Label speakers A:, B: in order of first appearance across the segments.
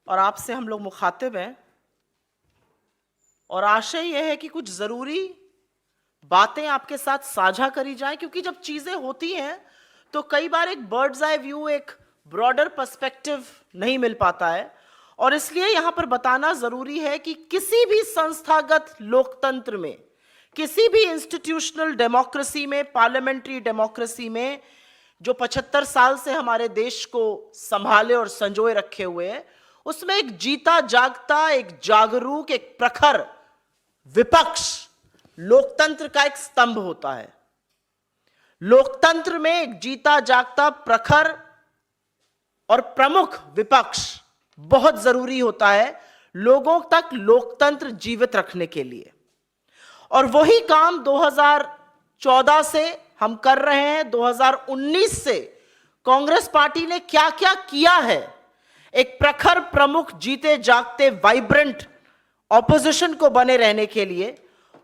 A: और आपसे हम लोग मुखातिब हैं और आशय यह है कि कुछ जरूरी बातें आपके साथ साझा करी जाएं, क्योंकि जब चीजें होती हैं तो कई बार एक बर्ड्स आई व्यू, एक ब्रॉडर पर्सपेक्टिव नहीं मिल पाता है। और इसलिए यहां पर बताना जरूरी है कि किसी भी संस्थागत लोकतंत्र में, किसी भी इंस्टीट्यूशनल डेमोक्रेसी में, पार्लियामेंट्री डेमोक्रेसी में, जो 75 साल से हमारे देश को संभाले और संजोए रखे हुए हैं, उसमें एक जीता जागता, एक जागरूक, एक प्रखर विपक्ष लोकतंत्र का एक स्तंभ होता है। लोकतंत्र में एक जीता जागता, प्रखर और प्रमुख विपक्ष बहुत जरूरी होता है लोगों तक लोकतंत्र जीवित रखने के लिए। और वही काम 2014 से हम कर रहे हैं। 2019 से कांग्रेस पार्टी ने क्या क्या किया है एक प्रखर, प्रमुख, जीते जागते, वाइब्रेंट ऑपोजिशन को बने रहने के लिए,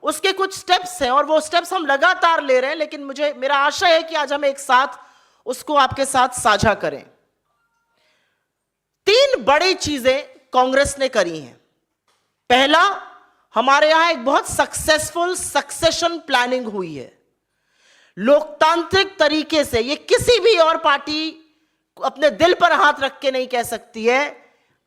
A: उसके कुछ स्टेप्स हैं और वो स्टेप्स हम लगातार ले रहे हैं। लेकिन मेरा आशा है कि आज हम एक साथ उसको आपके साथ साझा करें। 3 बड़ी चीजें कांग्रेस ने करी हैं। पहला, हमारे यहां एक बहुत सक्सेसफुल सक्सेशन प्लानिंग हुई है लोकतांत्रिक तरीके से। ये किसी भी और पार्टी अपने दिल पर हाथ रख के नहीं कह सकती है।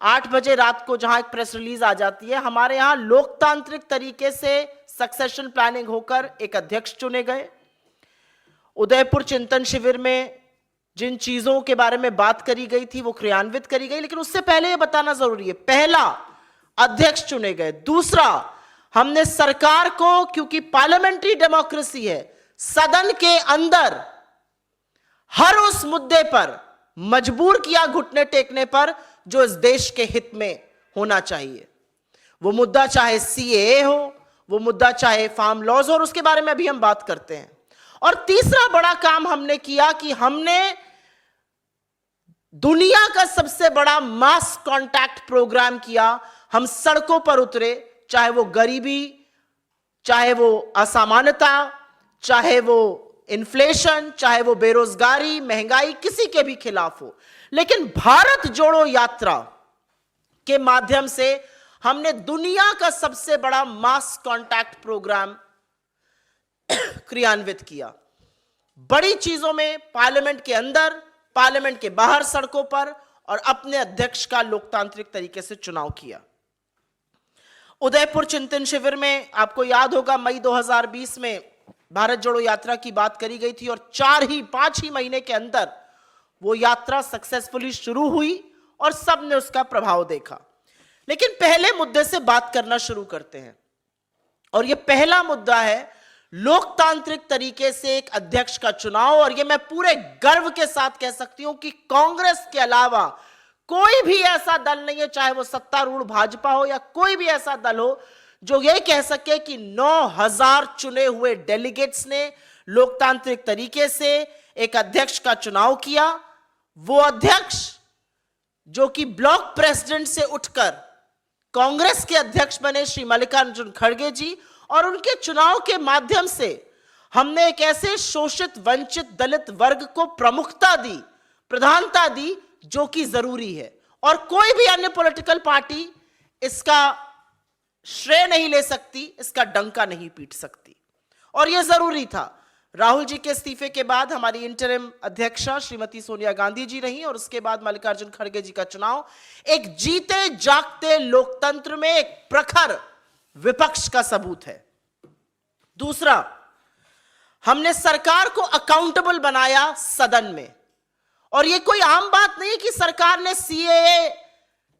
A: 8 बजे रात को जहां एक प्रेस रिलीज आ जाती है, हमारे यहां लोकतांत्रिक तरीके से सक्सेशन प्लानिंग होकर एक अध्यक्ष चुने गए। उदयपुर चिंतन शिविर में जिन चीजों के बारे में बात करी गई थी वो क्रियान्वित करी गई। लेकिन उससे पहले यह बताना जरूरी है, पहला, अध्यक्ष चुने गए। दूसरा, हमने सरकार को, क्योंकि पार्लियामेंट्री डेमोक्रेसी है, सदन के अंदर हर उस मुद्दे पर मजबूर किया घुटने टेकने पर जो इस देश के हित में होना चाहिए। वो मुद्दा चाहे सीएए हो, वो मुद्दा चाहे फार्म लॉज हो, और उसके बारे में अभी हम बात करते हैं। और तीसरा बड़ा काम हमने किया कि हमने दुनिया का सबसे बड़ा मास कांटेक्ट प्रोग्राम किया। हम सड़कों पर उतरे, चाहे वो गरीबी, चाहे वो असामान्यता, चाहे वो इन्फ्लेशन, चाहे वो बेरोजगारी, महंगाई, किसी के भी खिलाफ हो। लेकिन भारत जोड़ो यात्रा के माध्यम से हमने दुनिया का सबसे बड़ा मास कांटेक्ट प्रोग्राम क्रियान्वित किया। बड़ी चीजों में पार्लियामेंट के अंदर, पार्लियामेंट के बाहर, सड़कों पर, और अपने अध्यक्ष का लोकतांत्रिक तरीके से चुनाव किया। उदयपुर चिंतन शिविर में आपको याद होगा, मई 2020 में भारत जोड़ो यात्रा की बात करी गई थी और 5 ही महीने के अंदर वो यात्रा सक्सेसफुली शुरू हुई और सबने उसका प्रभाव देखा। लेकिन पहले मुद्दे से बात करना शुरू करते हैं, और ये पहला मुद्दा है लोकतांत्रिक तरीके से एक अध्यक्ष का चुनाव। और ये मैं पूरे गर्व के साथ कह सकती हूं कि कांग्रेस के अलावा कोई भी ऐसा दल नहीं है, चाहे वो सत्तारूढ़ भाजपा हो या कोई भी ऐसा दल हो, जो ये कह सके कि 9000 चुने हुए डेलीगेट्स ने लोकतांत्रिक तरीके से एक अध्यक्ष का चुनाव किया। वो अध्यक्ष जो कि ब्लॉक प्रेसिडेंट से उठकर कांग्रेस के अध्यक्ष बने, श्री मल्लिकार्जुन खड़गे जी, और उनके चुनाव के माध्यम से हमने एक ऐसे शोषित, वंचित, दलित वर्ग को प्रमुखता दी, प्रधानता दी, जो कि जरूरी है। और कोई भी अन्य पॉलिटिकल पार्टी इसका श्रेय नहीं ले सकती, इसका डंका नहीं पीट सकती, और यह जरूरी था। राहुल जी के इस्तीफे के बाद हमारी इंटरिम अध्यक्षा श्रीमती सोनिया गांधी जी रही, और उसके बाद मल्लिकार्जुन खड़गे जी का चुनाव एक जीते जागते लोकतंत्र में एक प्रखर विपक्ष का सबूत है। दूसरा, हमने सरकार को अकाउंटेबल बनाया सदन में। और यह कोई आम बात नहीं है कि सरकार ने सीएए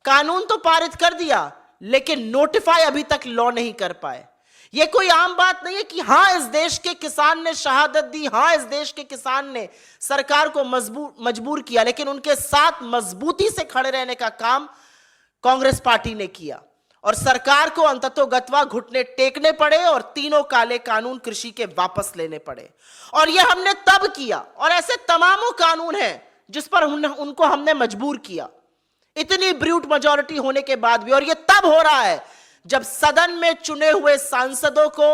A: कानून तो पारित कर दिया, लेकिन नोटिफाई अभी तक लॉ नहीं कर पाए। यह कोई आम बात नहीं है कि हां, इस देश के किसान ने शहादत दी, हां, इस देश के किसान ने सरकार को मजबूर किया, लेकिन उनके साथ मजबूती से खड़े रहने का काम कांग्रेस पार्टी ने किया। और सरकार को अंततोगत्वा घुटने टेकने पड़े और 3 काले कानून कृषि के वापस लेने पड़े। और यह हमने तब किया, और ऐसे तमामों कानून हैं जिस पर उनको हमने मजबूर किया, इतनी ब्रूट मेजॉरिटी होने के बाद भी। और यह तब हो रहा है जब सदन में चुने हुए सांसदों को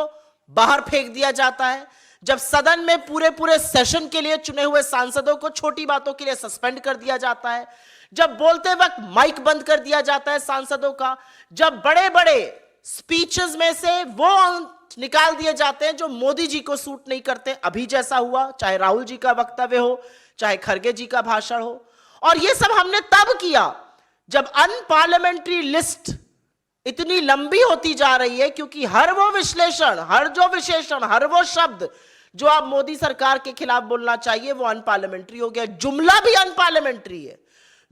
A: बाहर फेंक दिया जाता है, जब सदन में पूरे सेशन के लिए चुने हुए सांसदों को छोटी बातों के लिए सस्पेंड कर दिया जाता है, जब बोलते वक्त माइक बंद कर दिया जाता है सांसदों का, जब बड़े बड़े स्पीचेस में से वो निकाल दिए जाते हैं जो मोदी जी को सूट नहीं करते, अभी जैसा हुआ, चाहे राहुल जी का वक्तव्य हो, चाहे खरगे जी का भाषण हो। और ये सब हमने तब किया जब अनपार्लियामेंट्री लिस्ट इतनी लंबी होती जा रही है, क्योंकि हर वो विश्लेषण, हर जो विशेषण, हर वो शब्द जो आप मोदी सरकार के खिलाफ बोलना चाहिए वो अनपार्लियामेंट्री हो गया। जुमला भी अनपार्लियामेंट्री है।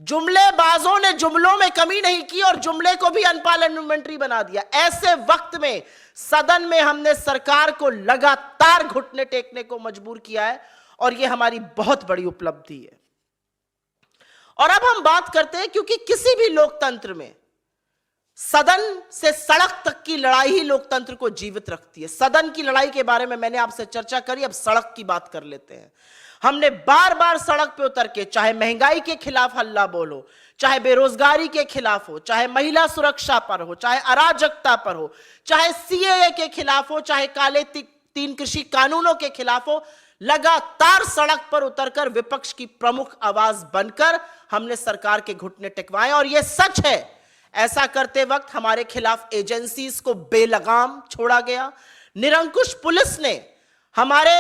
A: जुमलेबाजों ने जुमलों में कमी नहीं की और जुमले को भी अनपार्लियामेंट्री बना दिया। ऐसे वक्त में सदन में हमने सरकार को लगातार घुटने टेकने को मजबूर किया है और यह हमारी बहुत बड़ी उपलब्धि है। और अब हम बात करते हैं, क्योंकि किसी भी लोकतंत्र में सदन से सड़क तक की लड़ाई ही लोकतंत्र को जीवित रखती है। सदन की लड़ाई के बारे में मैंने आपसे चर्चा करी, अब सड़क की बात कर लेते हैं। हमने बार बार सड़क पे उतर के, चाहे महंगाई के खिलाफ हल्ला बोलो, चाहे बेरोजगारी के खिलाफ हो, चाहे महिला सुरक्षा पर हो, चाहे अराजकता पर हो, चाहे सीएए के खिलाफ हो, चाहे काले तीन कृषि कानूनों के खिलाफ हो, लगातार सड़क पर उतरकर विपक्ष की प्रमुख आवाज बनकर हमने सरकार के घुटने टेकवाए। और यह सच है, ऐसा करते वक्त हमारे खिलाफ एजेंसीज को बेलगाम छोड़ा गया। निरंकुश पुलिस ने हमारे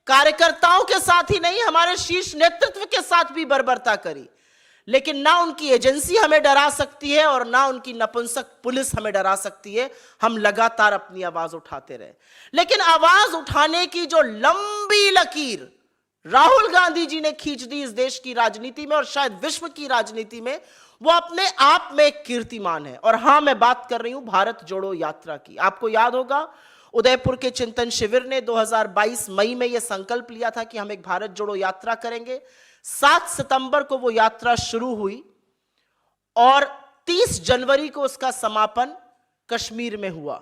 A: कार्यकर्ताओं के साथ ही नहीं, हमारे शीर्ष नेतृत्व के साथ भी बर्बरता करी, लेकिन ना उनकी एजेंसी हमें डरा सकती है और ना उनकी नपुंसक पुलिस हमें डरा सकती है। हम लगातार अपनी आवाज उठाते रहे, लेकिन आवाज उठाने की जो लंबी लकीर राहुल गांधी जी ने खींच दी इस देश की राजनीति में और शायद विश्व की राजनीति में, वो अपने आप में एक कीर्तिमान है। और हां, मैं बात कर रही हूं भारत जोड़ो यात्रा की। आपको याद होगा, उदयपुर के चिंतन शिविर ने 2022 मई में यह संकल्प लिया था कि हम एक भारत जोड़ो यात्रा करेंगे। 7 सितंबर को वो यात्रा शुरू हुई और 30 जनवरी को उसका समापन कश्मीर में हुआ।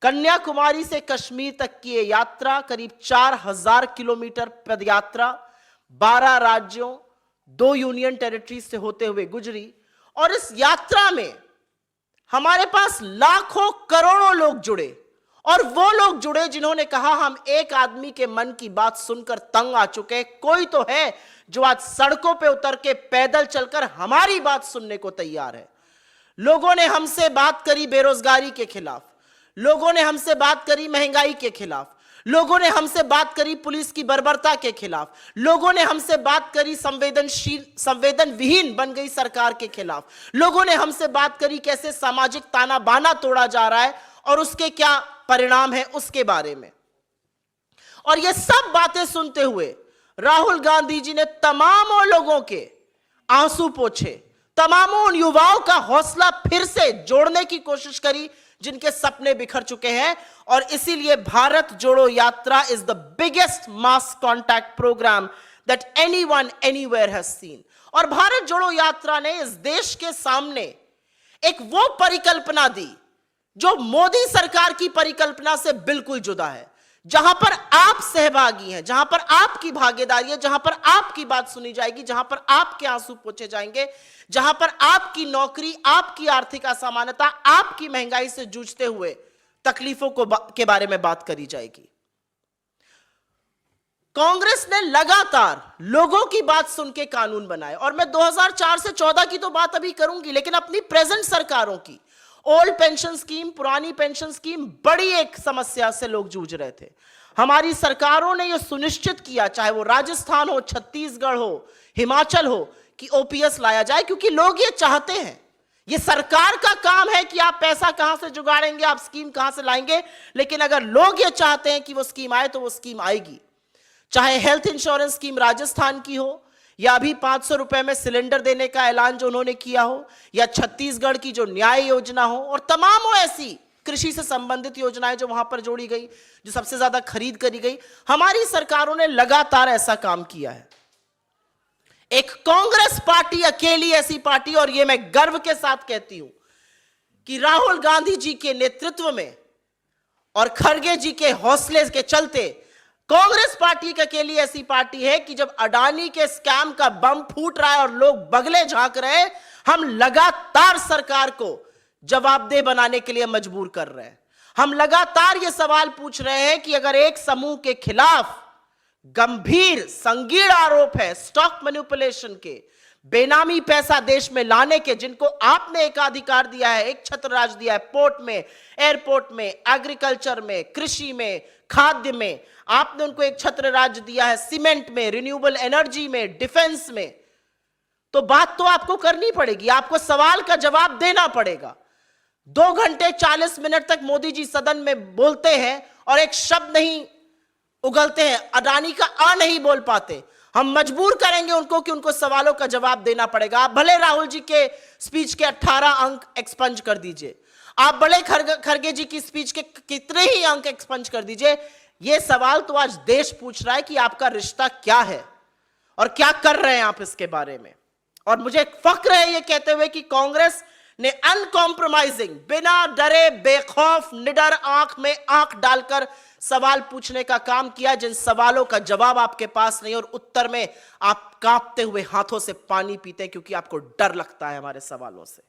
A: कन्याकुमारी से कश्मीर तक की यह यात्रा करीब 4000 किलोमीटर पदयात्रा 12 राज्यों 2 यूनियन टेरिटरी से होते हुए गुजरी। और इस यात्रा में हमारे पास लाखों करोड़ों लोग जुड़े, और वो लोग जुड़े जिन्होंने कहा हम एक आदमी के मन की बात सुनकर तंग आ चुके, कोई तो है जो आज सड़कों पे उतर के पैदल चलकर हमारी बात सुनने को तैयार है। लोगों ने हमसे बात करी बेरोजगारी के खिलाफ, लोगों ने हमसे बात करी महंगाई के खिलाफ, लोगों ने हमसे बात करी पुलिस की बर्बरता के खिलाफ, लोगों ने हमसे बात करी संवेदन विहीन बन गई सरकार के खिलाफ, लोगों ने हमसे बात करी कैसे सामाजिक ताना बाना तोड़ा जा रहा है और उसके क्या परिणाम है उसके बारे में। और ये सब बातें सुनते हुए राहुल गांधी जी ने तमामों लोगों के आंसू पोंछे, तमामों उन युवाओं का हौसला फिर से जोड़ने की कोशिश करी जिनके सपने बिखर चुके हैं। और इसीलिए Bharat Jodo Yatra is the biggest mass contact program that anyone anywhere has seen. और भारत जोड़ो यात्रा ने इस देश के सामने एक वो परिकल्पना दी जो मोदी सरकार की परिकल्पना से बिल्कुल जुदा है, जहां पर आप सहभागी हैं, जहां पर आपकी भागीदारी है, जहां पर आपकी बात सुनी जाएगी, जहां पर आपके आंसू पोंछे जाएंगे, जहां पर आपकी नौकरी, आपकी आर्थिक असमानता, आपकी महंगाई से जूझते हुए तकलीफों के बारे में बात करी जाएगी। कांग्रेस ने लगातार लोगों की बात सुन के कानून बनाए, और मैं 2004 से 14 की तो बात अभी करूंगी, लेकिन अपनी प्रेजेंट सरकारों की ओल्ड पेंशन स्कीम, पुरानी पेंशन स्कीम, बड़ी एक समस्या से लोग जूझ रहे थे। हमारी सरकारों ने यह सुनिश्चित किया, चाहे वो राजस्थान हो, छत्तीसगढ़ हो, हिमाचल हो, कि ओपीएस लाया जाए, क्योंकि लोग ये चाहते हैं। ये सरकार का काम है कि आप पैसा कहां से जुगाड़ेंगे, आप स्कीम कहां से लाएंगे, लेकिन अगर लोग ये चाहते हैं कि वो स्कीम आए तो वो स्कीम आएगी। चाहे हेल्थ इंश्योरेंस स्कीम राजस्थान की हो, या अभी 500 रुपए में सिलेंडर देने का ऐलान जो उन्होंने किया हो, या छत्तीसगढ़ की जो न्याय योजना हो, और तमाम ऐसी कृषि से संबंधित योजनाएं जो वहां पर जोड़ी गई, जो सबसे ज्यादा खरीद करी गई, हमारी सरकारों ने लगातार ऐसा काम किया है। एक कांग्रेस पार्टी अकेली ऐसी पार्टी, और यह मैं गर्व के साथ कहती हूं कि राहुल गांधी जी के नेतृत्व में और खड़गे जी के हौसले के चलते कांग्रेस पार्टी की अकेली ऐसी पार्टी है कि जब अडानी के स्कैम का बम फूट रहा है और लोग बगले झांक रहे हैं, हम लगातार सरकार को जवाबदेह बनाने के लिए मजबूर कर रहे हैं। हम लगातार यह सवाल पूछ रहे हैं कि अगर एक समूह के खिलाफ गंभीर संगीन आरोप है स्टॉक मैनिपुलेशन के, बेनामी पैसा देश में लाने के, जिनको आपने एकाधिकार दिया है, एक छत्र राज दिया है, पोर्ट में, एयरपोर्ट में, एग्रीकल्चर में, कृषि में, खाद्य में, आपने उनको एक छत्र राज दिया है, सीमेंट में, रिन्यूएबल एनर्जी में, डिफेंस में, तो बात तो आपको करनी पड़ेगी, आपको सवाल का जवाब देना पड़ेगा। 2 घंटे 40 मिनट तक मोदी जी सदन में बोलते हैं और एक शब्द नहीं उगलते हैं, अडानी का आ नहीं बोल पाते। हम मजबूर करेंगे उनको कि उनको सवालों का जवाब देना पड़ेगा। आप भले राहुल जी के स्पीच के 18 अंक एक्सपंज कर दीजिए, आप बड़े खरगे जी की स्पीच के कितने ही अंक एक्सपंज कर दीजिए, यह सवाल तो आज देश पूछ रहा है कि आपका रिश्ता क्या है और क्या कर रहे हैं आप इसके बारे में। और मुझे फक्र है ये कहते हुए कि कांग्रेस ने अनकॉम्प्रोमाइजिंग, बिना डरे, बेखौफ, निडर, आंख में आंख डालकर सवाल पूछने का काम किया, जिन सवालों का जवाब आपके पास नहीं और उत्तर में आप कांपते हुए हाथों से पानी पीते हैं क्योंकि आपको डर लगता है हमारे सवालों से।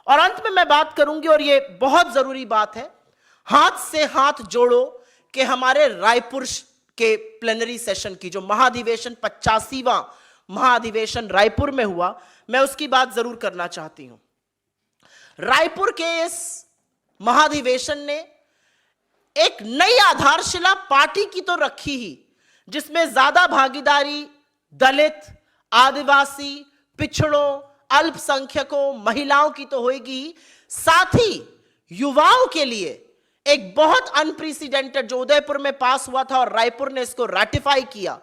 A: और अंत में मैं बात करूंगी, और ये बहुत जरूरी बात है, हाथ से हाथ जोड़ो कि हमारे रायपुर के प्लेनरी सेशन की जो महाधिवेशन 85वां महाधिवेशन रायपुर में हुआ, मैं उसकी बात जरूर करना चाहती हूं। रायपुर के इस महाधिवेशन ने एक नई आधारशिला पार्टी की तो रखी ही, जिसमें ज्यादा भागीदारी दलित, आदिवासी, पिछड़ों, अल्पसंख्यकों, महिलाओं की तो होगी, साथ ही युवाओं के लिए एक बहुत अनप्रेसिडेंटेड जो उदयपुर में पास हुआ था और रायपुर ने इसको रैटिफाई किया,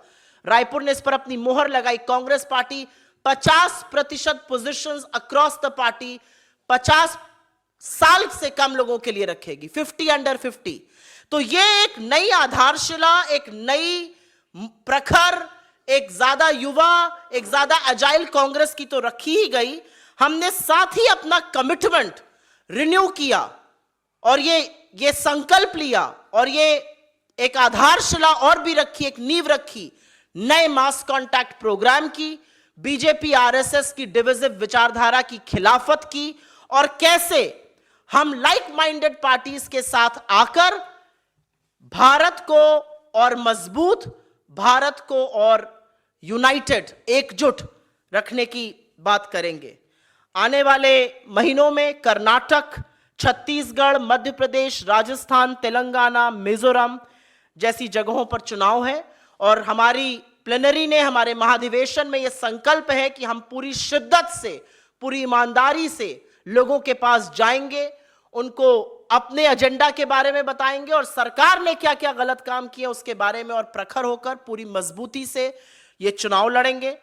A: रायपुर ने इस पर अपनी मोहर लगाई। Congress party 50% positions across the party 50 साल से कम लोगों के लिए रखेगी, 50 अंडर 50। तो ये एक नई आधारशिला, एक नई प्रखर, एक ज्यादा युवा, एक ज्यादा अजाइल कांग्रेस की तो रखी ही गई, हमने साथ ही अपना कमिटमेंट रिन्यू किया और ये संकल्प लिया और ये एक आधारशिला और भी रखी, एक नींव रखी नए मास कांटेक्ट प्रोग्राम की, बीजेपी आरएसएस की डिविजिव विचारधारा की खिलाफत की, और कैसे हम लाइक माइंडेड पार्टीज के साथ आकर भारत को और मजबूत, भारत को और यूनाइटेड, एकजुट रखने की बात करेंगे। आने वाले महीनों में कर्नाटक, छत्तीसगढ़, मध्य प्रदेश, राजस्थान, तेलंगाना, मिजोरम जैसी जगहों पर चुनाव है और हमारी प्लेनरी ने, हमारे महाधिवेशन में यह संकल्प है कि हम पूरी शिद्दत से, पूरी ईमानदारी से लोगों के पास जाएंगे, उनको अपने एजेंडा के बारे में बताएंगे और सरकार ने क्या क्या गलत काम किए उसके बारे में, और प्रखर होकर पूरी मजबूती से ये चुनाव लड़ेंगे।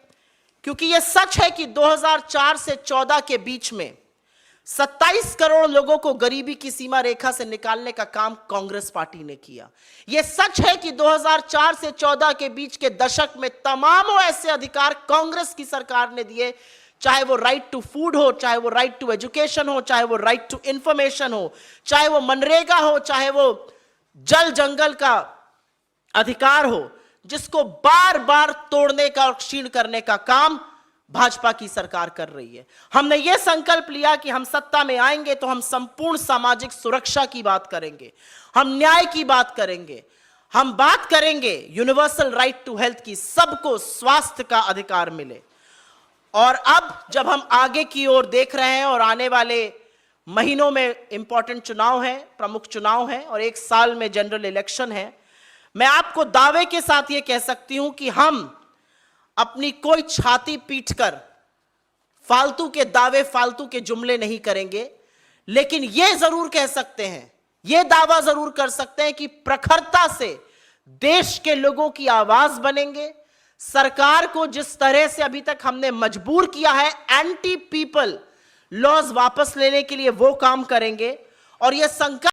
A: क्योंकि ये सच है कि 2004 से 14 के बीच में 27 करोड़ लोगों को गरीबी की सीमा रेखा से निकालने का काम कांग्रेस पार्टी ने किया। यह सच है कि 2004 से 14 के बीच के दशक में तमाम ऐसे अधिकार कांग्रेस की सरकार ने दिए, चाहे वो राइट टू फूड हो, चाहे वो राइट टू एजुकेशन हो, चाहे वो राइट टू इंफॉर्मेशन हो, चाहे वो मनरेगा हो, चाहे वो जल जंगल का अधिकार हो, जिसको बार बार तोड़ने का और क्षीण करने का काम भाजपा की सरकार कर रही है। हमने यह संकल्प लिया कि हम सत्ता में आएंगे तो हम संपूर्ण सामाजिक सुरक्षा की बात करेंगे, हम न्याय की बात करेंगे, हम बात करेंगे यूनिवर्सल राइट टू हेल्थ की, सबको स्वास्थ्य का अधिकार मिले। और अब जब हम आगे की ओर देख रहे हैं और आने वाले महीनों में इंपॉर्टेंट चुनाव है, प्रमुख चुनाव है और 1 साल में जनरल इलेक्शन है, मैं आपको दावे के साथ यह कह सकती हूं कि हम अपनी कोई छाती पीटकर फालतू के दावे, फालतू के जुमले नहीं करेंगे, लेकिन यह जरूर कह सकते हैं, यह दावा जरूर कर सकते हैं कि प्रखरता से देश के लोगों की आवाज बनेंगे। सरकार को जिस तरह से अभी तक हमने मजबूर किया है एंटी पीपल लॉज वापस लेने के लिए, वो काम करेंगे और यह संकल्प